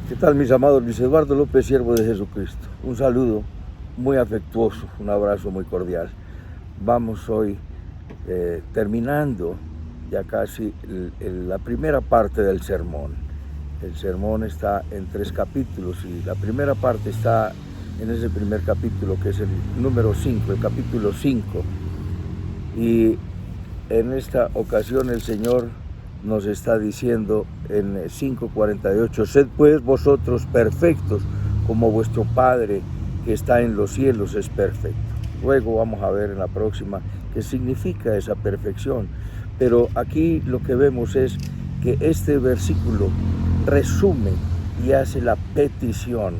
¿Qué tal, mis amados? Luis Eduardo López, siervo de Jesucristo. Un saludo muy afectuoso, un abrazo muy cordial. Vamos hoy terminando ya casi la primera parte del sermón. El sermón está en 3 capítulos y la primera parte está en ese primer capítulo, que es el número 5, el capítulo 5. Y en esta ocasión el Señor nos está diciendo en 5:48, sed pues vosotros perfectos como vuestro Padre que está en los cielos es perfecto. Luego vamos a ver en la próxima qué significa esa perfección. Pero aquí lo que vemos es que este versículo resume y hace la petición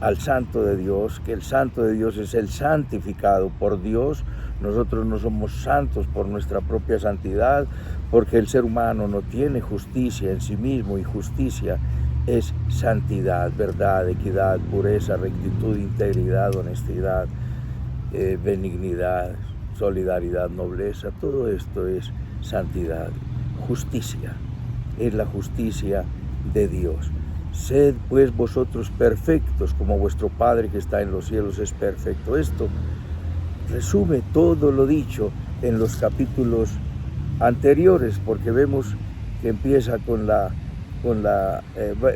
al Santo de Dios, que el Santo de Dios es el santificado por Dios. Nosotros no somos santos por nuestra propia santidad, porque el ser humano no tiene justicia en sí mismo, y justicia es santidad, verdad, equidad, pureza, rectitud, integridad, honestidad, benignidad, solidaridad, nobleza. Todo esto es santidad. Justicia es la justicia de Dios. Sed pues vosotros perfectos como vuestro Padre que está en los cielos es perfecto. Esto resume todo lo dicho en los capítulos anteriores, porque vemos que empieza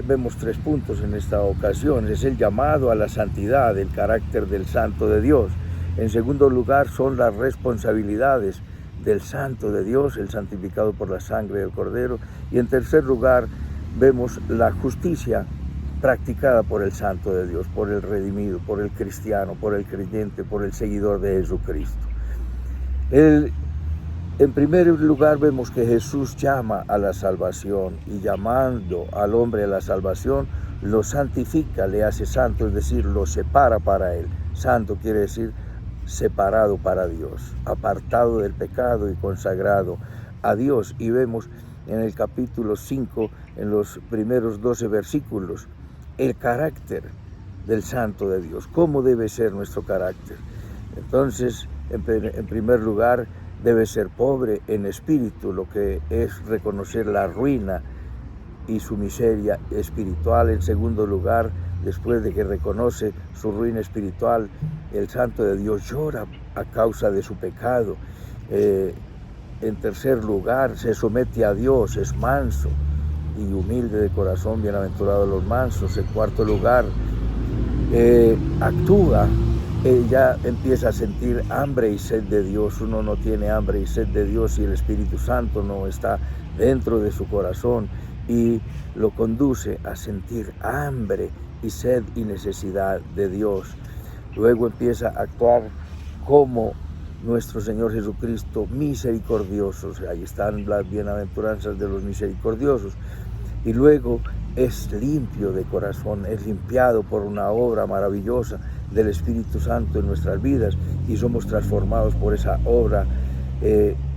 vemos 3 puntos en esta ocasión. Es el llamado a la santidad, el carácter del Santo de Dios. En segundo lugar son las responsabilidades del Santo de Dios, el santificado por la sangre del Cordero. Y en tercer lugar vemos la justicia practicada por el Santo de Dios, por el redimido, por el cristiano, por el creyente, por el seguidor de Jesucristo. En primer lugar vemos que Jesús llama a la salvación, y llamando al hombre a la salvación lo santifica, le hace santo, es decir, lo separa para él. Santo quiere decir separado para Dios, apartado del pecado y consagrado a Dios. Y vemos en el capítulo 5, en los primeros 12 versículos, el carácter del Santo de Dios, cómo debe ser nuestro carácter. Entonces, en primer lugar, debe ser pobre en espíritu, lo que es reconocer la ruina y su miseria espiritual. En segundo lugar, después de que reconoce su ruina espiritual, el Santo de Dios llora a causa de su pecado. En tercer lugar, se somete a Dios, es manso y humilde de corazón, bienaventurados los mansos. En cuarto lugar, actúa, ya empieza a sentir hambre y sed de Dios. Uno no tiene hambre y sed de Dios si el Espíritu Santo no está dentro de su corazón, y lo conduce a sentir hambre y sed y necesidad de Dios. Luego empieza a actuar como nuestro Señor Jesucristo, misericordioso. Ahí están las bienaventuranzas de los misericordiosos. Y luego es limpio de corazón, es limpiado por una obra maravillosa del Espíritu Santo en nuestras vidas, y somos transformados por esa obra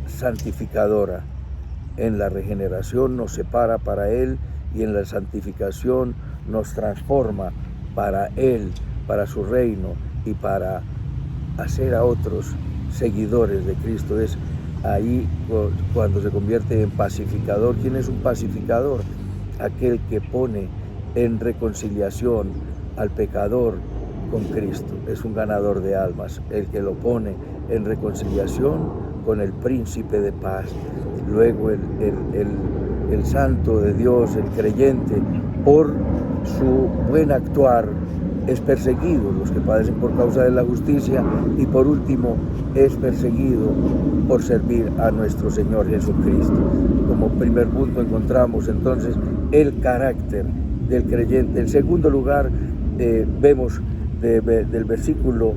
santificadora. En la regeneración nos separa para Él, y en la santificación nos transforma para Él, para su reino y para hacer a otros seguidores de Cristo. Es ahí cuando se convierte en pacificador. ¿Quién es un pacificador? Aquel que pone en reconciliación al pecador con Cristo. Es un ganador de almas, el que lo pone en reconciliación con el príncipe de paz. Luego el santo de Dios, el creyente, por su buen actuar es perseguido, los que padecen por causa de la justicia, y por último es perseguido por servir a nuestro Señor Jesucristo. Como primer punto encontramos entonces el carácter del creyente. En segundo lugar, vemos del versículo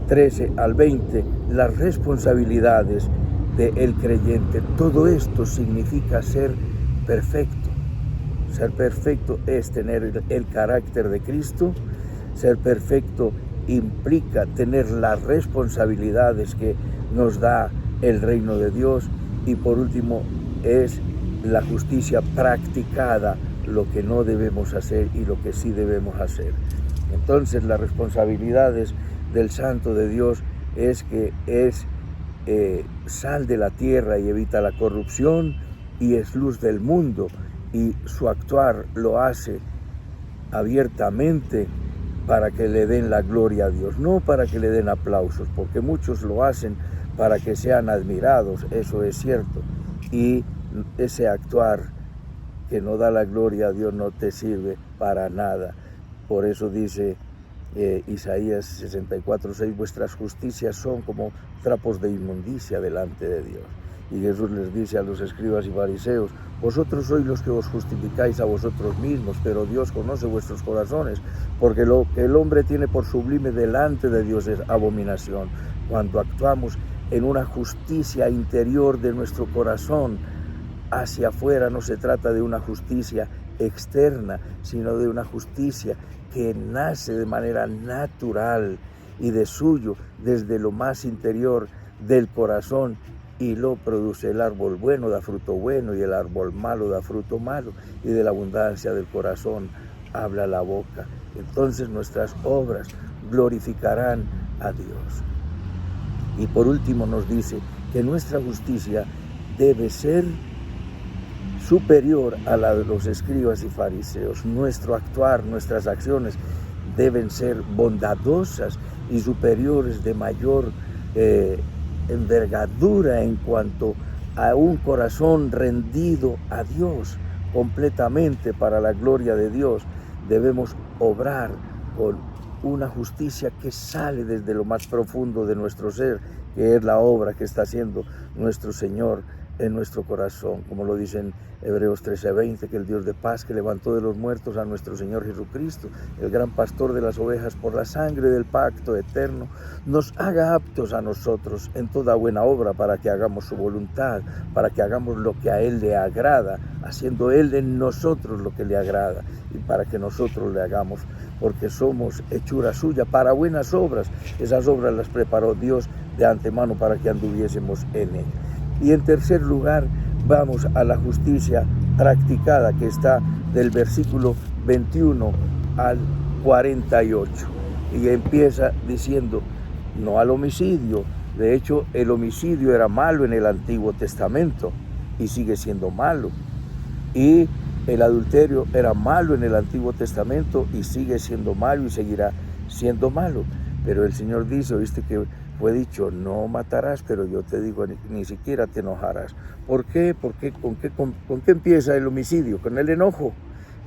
13 al 20 las responsabilidades del creyente. Todo esto significa ser perfecto. Ser perfecto es tener el carácter de Cristo. Ser perfecto implica tener las responsabilidades que nos da el reino de Dios. Y por último, es la justicia practicada, lo que no debemos hacer y lo que sí debemos hacer. Entonces, las responsabilidades del Santo de Dios es que es sal de la tierra y evita la corrupción, y es luz del mundo, y su actuar lo hace abiertamente para que le den la gloria a Dios, no para que le den aplausos, porque muchos lo hacen para que sean admirados, eso es cierto, y ese actuar que no da la gloria a Dios no te sirve para nada. Por eso dice Isaías 64:6, vuestras justicias son como trapos de inmundicia delante de Dios. Y Jesús les dice a los escribas y fariseos, vosotros sois los que os justificáis a vosotros mismos, pero Dios conoce vuestros corazones, porque lo que el hombre tiene por sublime delante de Dios es abominación. Cuando actuamos en una justicia interior de nuestro corazón hacia afuera, no se trata de una justicia externa, sino de una justicia que nace de manera natural y de suyo, desde lo más interior del corazón, y lo produce. El árbol bueno da fruto bueno y el árbol malo da fruto malo, y de la abundancia del corazón habla la boca. Entonces nuestras obras glorificarán a Dios. Y por último nos dice que nuestra justicia debe ser superior a la de los escribas y fariseos. Nuestro actuar, nuestras acciones deben ser bondadosas y superiores, de mayor envergadura en cuanto a un corazón rendido a Dios completamente para la gloria de Dios. Debemos obrar con una justicia que sale desde lo más profundo de nuestro ser, que es la obra que está haciendo nuestro Señor en nuestro corazón, como lo dice en Hebreos 13:20, que el Dios de paz, que levantó de los muertos a nuestro Señor Jesucristo, el gran pastor de las ovejas, por la sangre del pacto eterno, nos haga aptos a nosotros en toda buena obra, para que hagamos su voluntad, para que hagamos lo que a Él le agrada, haciendo Él en nosotros lo que le agrada, y para que nosotros le hagamos, porque somos hechura suya para buenas obras. Esas obras las preparó Dios de antemano para que anduviésemos en Él. Y en tercer lugar, vamos a la justicia practicada, que está del versículo 21 al 48. Y empieza diciendo, no al homicidio. De hecho, el homicidio era malo en el Antiguo Testamento y sigue siendo malo. Y el adulterio era malo en el Antiguo Testamento y sigue siendo malo y seguirá siendo malo. Pero el Señor dice, ¿viste que fue dicho, no matarás? Pero yo te digo, ni siquiera te enojarás. ¿Por qué? Porque ¿con qué empieza el homicidio? Con el enojo.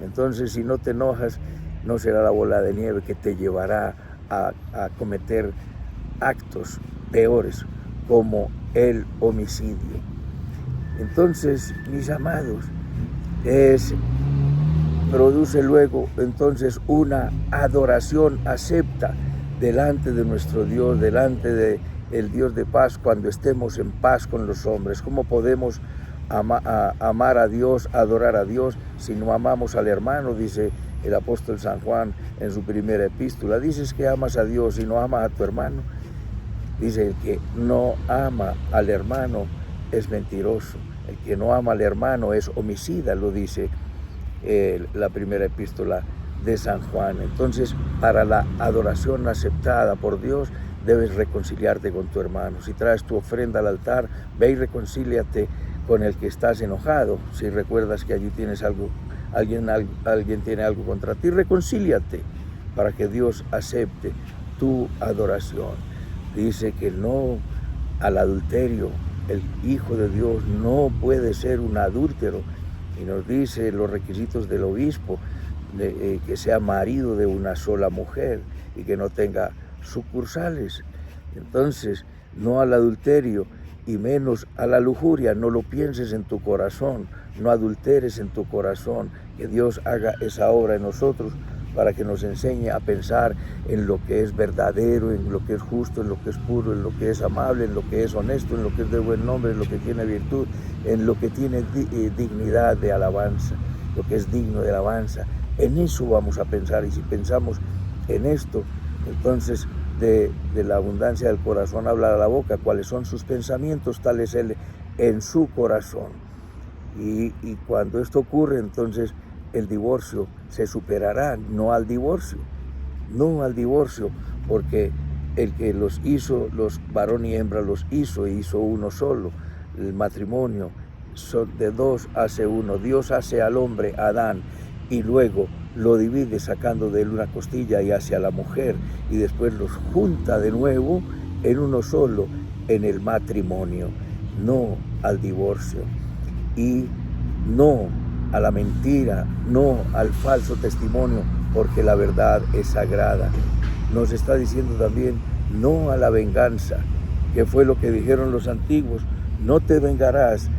Entonces, si no te enojas, no será la bola de nieve que te llevará a cometer actos peores como el homicidio. Entonces, mis amados, produce luego entonces una adoración acepta delante de nuestro Dios, delante de el Dios de paz, cuando estemos en paz con los hombres. ¿Cómo podemos amar a Dios, adorar a Dios, si no amamos al hermano? Dice el apóstol San Juan en su primera epístola. Dices que amas a Dios y no amas a tu hermano. Dice, el que no ama al hermano es mentiroso. El que no ama al hermano es homicida, lo dice la primera epístola de San Juan. Entonces, para la adoración aceptada por Dios, debes reconciliarte con tu hermano. Si traes tu ofrenda al altar, ve y reconcíliate con el que estás enojado. Si recuerdas que allí tienes algo, alguien tiene algo contra ti, reconcíliate para que Dios acepte tu adoración. Dice que no al adulterio. El Hijo de Dios no puede ser un adúltero. Y nos dice los requisitos del obispo, que sea marido de una sola mujer y que no tenga sucursales. Entonces, no al adulterio y menos a la lujuria. No lo pienses en tu corazón, no adulteres en tu corazón. Que Dios haga esa obra en nosotros para que nos enseñe a pensar en lo que es verdadero, en lo que es justo, en lo que es puro, en lo que es amable, en lo que es honesto, en lo que es de buen nombre, en lo que tiene virtud, en lo que tiene dignidad de alabanza, lo que es digno de alabanza. En eso vamos a pensar, y si pensamos en esto, entonces de la abundancia del corazón habla la boca. ¿Cuáles son sus pensamientos? Tal es él en su corazón. Y cuando esto ocurre, entonces el divorcio se superará. No al divorcio, porque el que los hizo, los varón y hembra los hizo, e hizo uno solo. El matrimonio, de dos hace uno. Dios hace al hombre, Adán, y luego lo divide sacando de él una costilla y hacia la mujer, y después los junta de nuevo en uno solo, en el matrimonio, no al divorcio, y no a la mentira, no al falso testimonio, porque la verdad es sagrada. Nos está diciendo también no a la venganza, que fue lo que dijeron los antiguos: no te vengarás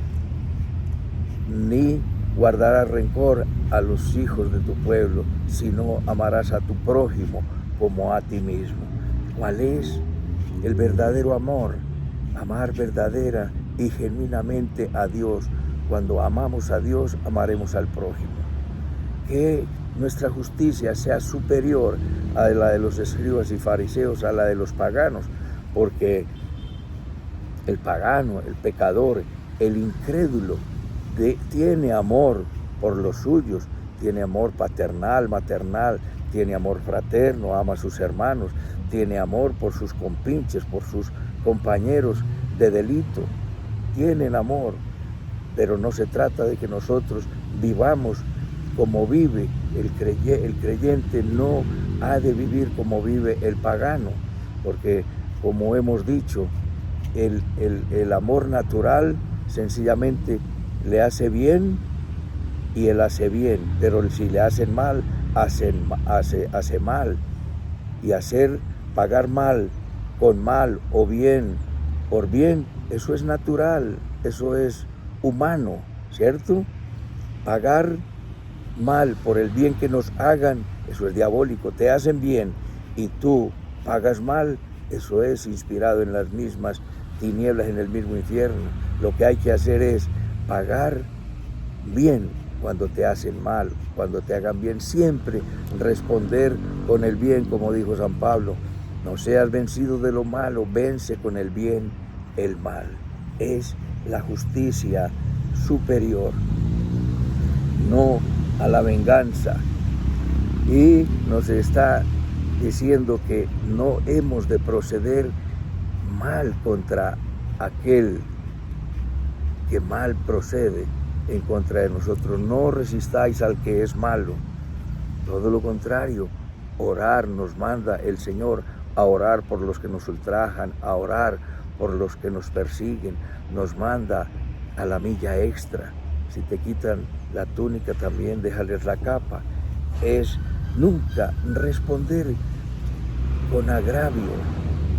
ni guardarás rencor a los hijos de tu pueblo, sino amarás a tu prójimo como a ti mismo. ¿Cuál es el verdadero amor? Amar verdadera y genuinamente a Dios. Cuando amamos a Dios, amaremos al prójimo. Que nuestra justicia sea superior a la de los escribas y fariseos, a la de los paganos, porque el pagano, el pecador, el incrédulo, tiene amor por los suyos, tiene amor paternal, maternal, tiene amor fraterno, ama a sus hermanos, tiene amor por sus compinches, por sus compañeros de delito, tienen amor, pero no se trata de que nosotros vivamos como vive el creyente, no ha de vivir como vive el pagano, porque como hemos dicho, el amor natural sencillamente le hace bien y él hace bien, pero si le hacen mal, hace mal. Y pagar mal con mal o bien por bien, eso es natural, eso es humano, ¿cierto? Pagar mal por el bien que nos hagan, eso es diabólico. Te hacen bien y tú pagas mal, eso es inspirado en las mismas tinieblas, en el mismo infierno. Lo que hay que hacer es pagar bien cuando te hacen mal, cuando te hagan bien, siempre responder con el bien, como dijo San Pablo: no seas vencido de lo malo, vence con el bien el mal. Es la justicia superior, no a la venganza. Y nos está diciendo que no hemos de proceder mal contra aquel que mal procede en contra de nosotros. No resistáis al que es malo, todo lo contrario, orar nos manda el Señor, a orar por los que nos ultrajan, a orar por los que nos persiguen, nos manda a la milla extra. Si te quitan la túnica, también déjales la capa. Es nunca responder con agravio,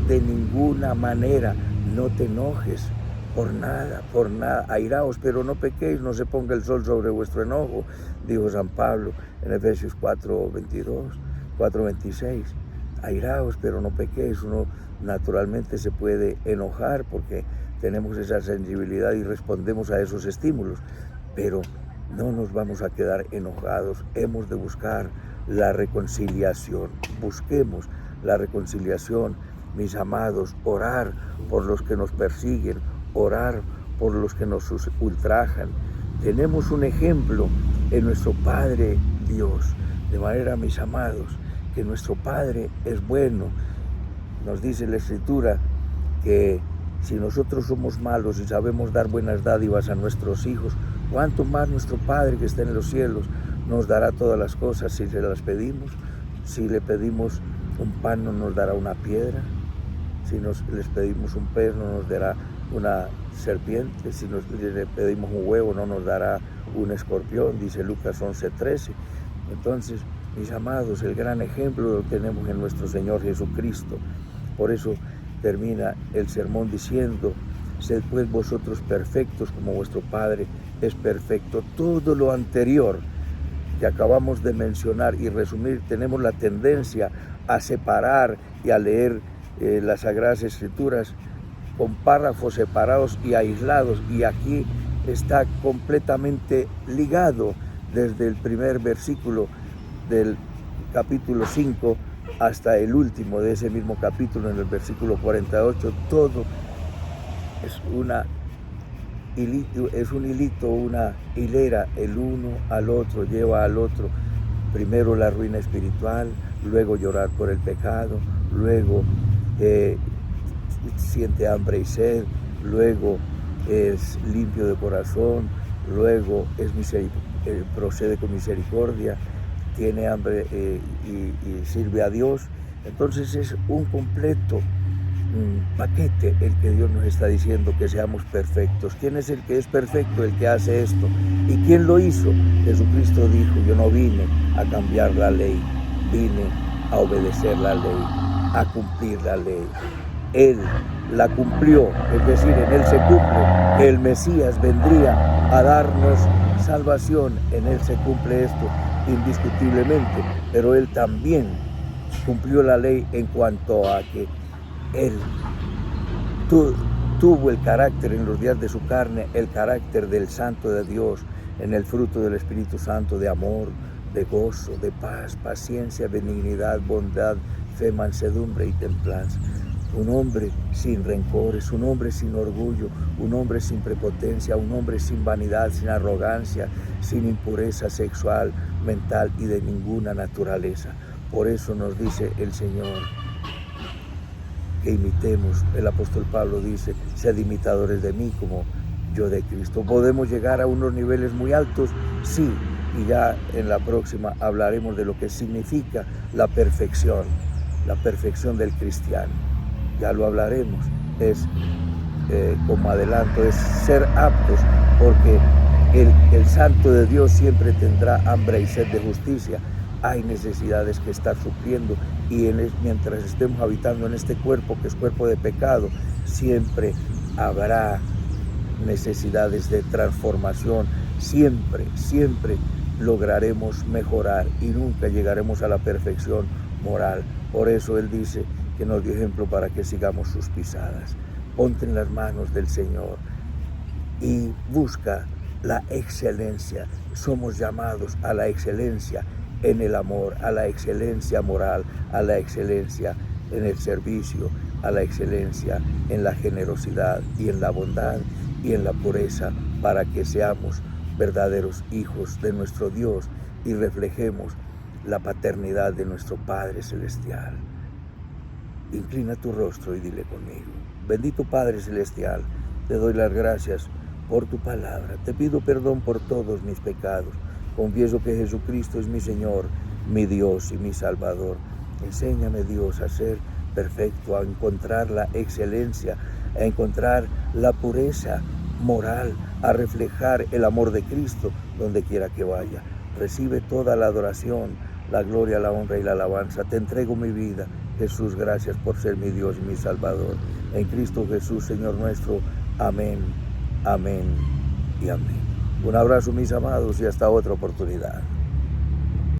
de ninguna manera. No te enojes por nada, airaos, pero no pequéis, no se ponga el sol sobre vuestro enojo, dijo San Pablo en Efesios 4:22, 4:26. Airaos, pero no pequéis. Uno naturalmente se puede enojar porque tenemos esa sensibilidad y respondemos a esos estímulos, pero no nos vamos a quedar enojados. Hemos de buscar la reconciliación. Busquemos la reconciliación, mis amados, orar por los que nos persiguen, orar por los que nos ultrajan. Tenemos un ejemplo en nuestro Padre Dios, de manera, mis amados, que nuestro Padre es bueno. Nos dice la Escritura que si nosotros somos malos y sabemos dar buenas dádivas a nuestros hijos, ¿cuánto más nuestro Padre que está en los cielos nos dará todas las cosas si se las pedimos? Si le pedimos un pan, no nos dará una piedra. Si les pedimos un pez, no nos dará una serpiente. Si le pedimos un huevo, no nos dará un escorpión, dice Lucas 11:13. Entonces, mis amados, el gran ejemplo lo tenemos en nuestro Señor Jesucristo. Por eso termina el sermón diciendo: sed pues vosotros perfectos como vuestro Padre es perfecto. Todo lo anterior que acabamos de mencionar y resumir, tenemos la tendencia a separar y a leer las Sagradas Escrituras con párrafos separados y aislados, y aquí está completamente ligado desde el primer versículo del capítulo 5 hasta el último de ese mismo capítulo, en el versículo 48. Todo es un hilito, una hilera, el uno al otro, lleva al otro. Primero la ruina espiritual, luego llorar por el pecado, luego siente hambre y sed, luego es limpio de corazón, luego procede con misericordia, tiene hambre y sirve a Dios. Entonces es un completo paquete el que Dios nos está diciendo que seamos perfectos. ¿Quién es el que es perfecto? El que hace esto. ¿Y quién lo hizo? Jesucristo dijo: yo no vine a cambiar la ley, vine a obedecer la ley, a cumplir la ley. Él la cumplió, es decir, en Él se cumple que el Mesías vendría a darnos salvación. En Él se cumple esto indiscutiblemente, pero Él también cumplió la ley en cuanto a que Él tuvo el carácter en los días de su carne, el carácter del Santo de Dios, en el fruto del Espíritu Santo, de amor, de gozo, de paz, paciencia, benignidad, bondad, fe, mansedumbre y templanza. Un hombre sin rencores, un hombre sin orgullo, un hombre sin prepotencia, un hombre sin vanidad, sin arrogancia, sin impureza sexual, mental y de ninguna naturaleza. Por eso nos dice el Señor que imitemos. El apóstol Pablo dice: sed imitadores de mí como yo de Cristo. ¿Podemos llegar a unos niveles muy altos? Sí, y ya en la próxima hablaremos de lo que significa la perfección del cristiano. Ya lo hablaremos. Es, como adelanto, es ser aptos, porque el santo de Dios siempre tendrá hambre y sed de justicia. Hay necesidades que estar supliendo, y mientras estemos habitando en este cuerpo, que es cuerpo de pecado, siempre habrá necesidades de transformación. Siempre lograremos mejorar y nunca llegaremos a la perfección moral. Por eso Él dice que nos dio ejemplo para que sigamos sus pisadas. Ponte en las manos del Señor y busca la excelencia. Somos llamados a la excelencia en el amor, a la excelencia moral, a la excelencia en el servicio, a la excelencia en la generosidad y en la bondad y en la pureza, para que seamos verdaderos hijos de nuestro Dios y reflejemos la paternidad de nuestro Padre Celestial. Inclina tu rostro y dile conmigo: bendito Padre Celestial, te doy las gracias por tu palabra. Te pido perdón por todos mis pecados. Confieso que Jesucristo es mi Señor, mi Dios y mi Salvador. Enséñame, Dios, a ser perfecto, a encontrar la excelencia, a encontrar la pureza moral, a reflejar el amor de Cristo donde quiera que vaya. Recibe toda la adoración, la gloria, la honra y la alabanza. Te entrego mi vida, Jesús. Gracias por ser mi Dios y mi Salvador. En Cristo Jesús, Señor nuestro. Amén, amén y amén. Un abrazo, mis amados, y hasta otra oportunidad.